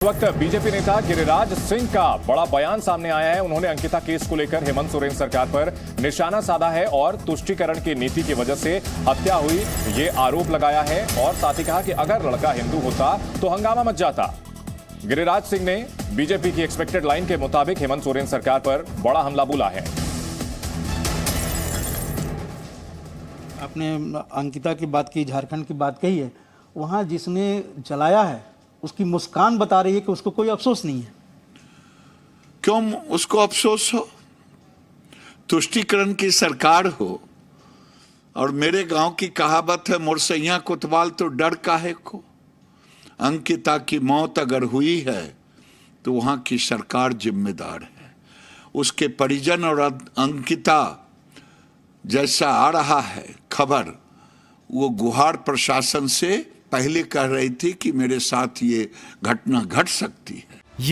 वक्त बीजेपी नेता गिरिराज सिंह का बड़ा बयान सामने आया है। उन्होंने अंकिता केस को लेकर हेमंत सोरेन सरकार पर निशाना साधा है और तुष्टीकरण की नीति की वजह से हत्या हुई ये आरोप लगाया है और साथ ही कहा कि अगर लड़का हिंदू होता तो हंगामा मच जाता। गिरिराज सिंह ने बीजेपी की एक्सपेक्टेड लाइन के मुताबिक हेमंत सोरेन सरकार पर बड़ा हमला बोला है। आपने अंकिता की बात की, झारखंड की बात कही है, वहां जिसने जलाया है उसकी मुस्कान बता रही है कि उसको कोई अफसोस नहीं है। क्यों उसको अफसोस हो? तुष्टीकरण की सरकार हो और मेरे गांव की कहावत है, मुरसैया कोतवाल तो डर काहे को। अंकिता की मौत अगर हुई है तो वहां की सरकार जिम्मेदार है। उसके परिजन और अंकिता जैसा आ रहा है खबर, वो गुहार प्रशासन से पहले कह रही थी कि मेरे साथ ये घटना घट सकती है।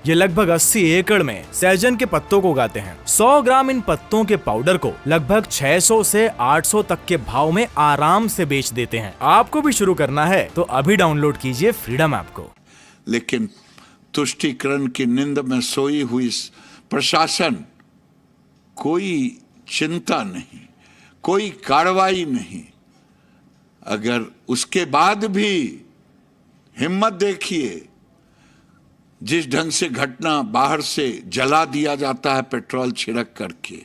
ये लगभग 80 एकड़ में सहजन के पत्तों को उगाते हैं। 100 ग्राम इन पत्तों के पाउडर को लगभग 600 से 800 तक के भाव में आराम से बेच देते हैं। आपको भी शुरू करना है तो अभी डाउनलोड कीजिए फ्रीडम ऐप को। लेकिन तुष्टीकरण की नींद में सोई हुई प्रशासन, कोई चिंता नहीं, कोई कार्रवाई नहीं। अगर उसके बाद भी हिम्मत देखिए, जिस ढंग से घटना बाहर से जला दिया जाता है पेट्रोल छिड़क करके,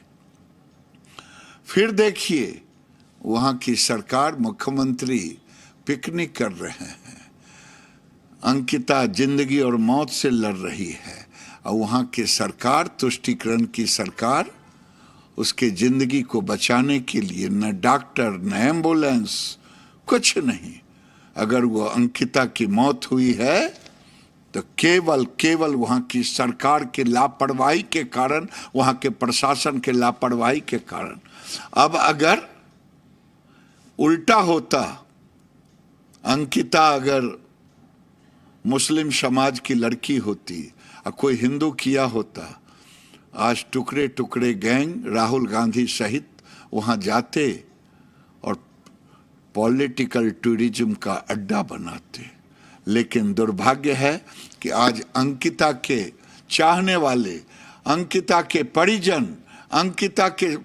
फिर देखिए वहां की सरकार, मुख्यमंत्री पिकनिक कर रहे हैं। अंकिता जिंदगी और मौत से लड़ रही है और वहां की सरकार, तुष्टीकरण की सरकार, उसके जिंदगी को बचाने के लिए न डॉक्टर न एम्बुलेंस, कुछ नहीं। अगर वो अंकिता की मौत हुई है तो केवल वहां की सरकार की लापरवाही के कारण, वहां के प्रशासन के लापरवाही के कारण। अब अगर उल्टा होता, अंकिता अगर मुस्लिम समाज की लड़की होती और कोई हिंदू किया होता, आज टुकड़े टुकड़े गैंग राहुल गांधी सहित वहां जाते और पॉलिटिकल टूरिज्म का अड्डा बनाते। लेकिन दुर्भाग्य है कि आज अंकिता के चाहने वाले, अंकिता के परिजन, अंकिता के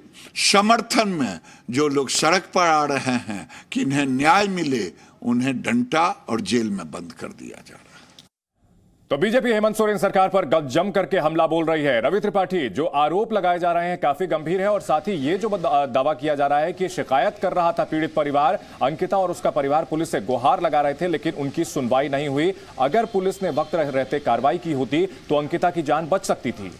समर्थन में जो लोग सड़क पर आ रहे हैं कि इन्हें न्याय मिले, उन्हें डंटा और जेल में बंद कर दिया जा रहा है। तो बीजेपी हेमंत सोरेन सरकार पर जम करके हमला बोल रही है। रवि त्रिपाठी, जो आरोप लगाए जा रहे हैं काफी गंभीर है और साथ ही ये जो दावा किया जा रहा है कि शिकायत कर रहा था पीड़ित परिवार, अंकिता और उसका परिवार पुलिस से गुहार लगा रहे थे लेकिन उनकी सुनवाई नहीं हुई। अगर पुलिस ने वक्त रहते कार्रवाई की होती तो अंकिता की जान बच सकती थी।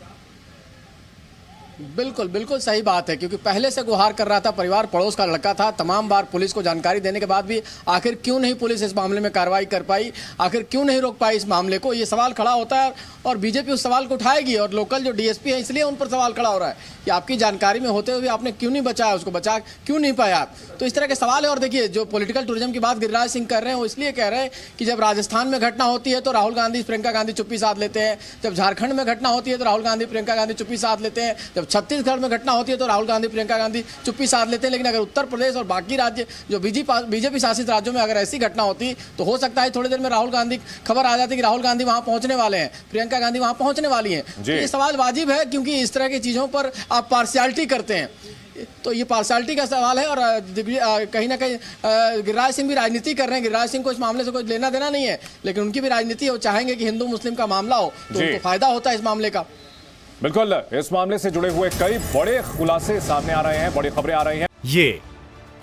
बिल्कुल बिल्कुल सही बात है, क्योंकि पहले से गुहार कर रहा था परिवार, पड़ोस का लड़का था। तमाम बार पुलिस को जानकारी देने के बाद भी आखिर क्यों नहीं पुलिस इस मामले में कार्रवाई कर पाई, आखिर क्यों नहीं रोक पाई इस मामले को, ये सवाल खड़ा होता है और बीजेपी उस सवाल को उठाएगी। और लोकल जो डीएसपी है इसलिए उन पर सवाल खड़ा हो रहा है कि आपकी जानकारी में होते हुए आपने क्यों नहीं बचाया, उसको बचा क्यों नहीं पाया आप। तो इस तरह के सवाल है। और देखिए, जो पॉलिटिकल टूरिज्म की बात गिरिराज सिंह कर रहे हैं वो इसलिए कह रहे हैं कि जब राजस्थान में घटना होती है तो राहुल गांधी, प्रियंका गांधी चुप्पी साध लेते हैं। जब झारखंड में घटना होती है तो राहुल गांधी, प्रियंका गांधी चुप्पी साध लेते हैं। जब छत्तीसगढ़ में घटना होती है तो राहुल गांधी, प्रियंका गांधी चुप्पी साध लेते हैं। लेकिन अगर उत्तर प्रदेश और बाकी राज्य जो बीजेपी शासित राज्यों में अगर ऐसी घटना होती तो हो सकता है थोड़ी देर में राहुल गांधी, खबर आ जाती कि राहुल गांधी वहां पहुंचने वाले हैं, प्रियंका गांधी वहां पहुंचने वाली हैं। तो ये सवाल वाजिब है, क्योंकि इस तरह की चीजों पर आप पार्शियलिटी करते हैं। तो ये पार्शियलिटी का सवाल है और कहीं ना कहीं गिरिराज सिंह भी राजनीति कर रहे हैं। गिरिराज सिंह को इस मामले से कोई लेना देना नहीं है, लेकिन उनकी भी राजनीति है। वो चाहेंगे कि हिंदू मुस्लिम का मामला हो तो उनको फायदा होता है इस मामले का। बिल्कुल, इस मामले से जुड़े हुए कई बड़े खुलासे सामने आ रहे हैं, बड़ी खबरें आ रही हैं।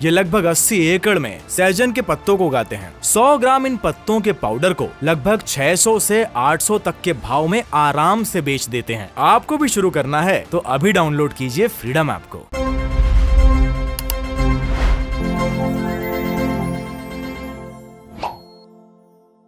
ये लगभग 80 एकड़ में सहजन के पत्तों को उगाते हैं। 100 ग्राम इन पत्तों के पाउडर को लगभग 600 से 800 तक के भाव में आराम से बेच देते हैं। आपको भी शुरू करना है तो अभी डाउनलोड कीजिए फ्रीडम ऐप को।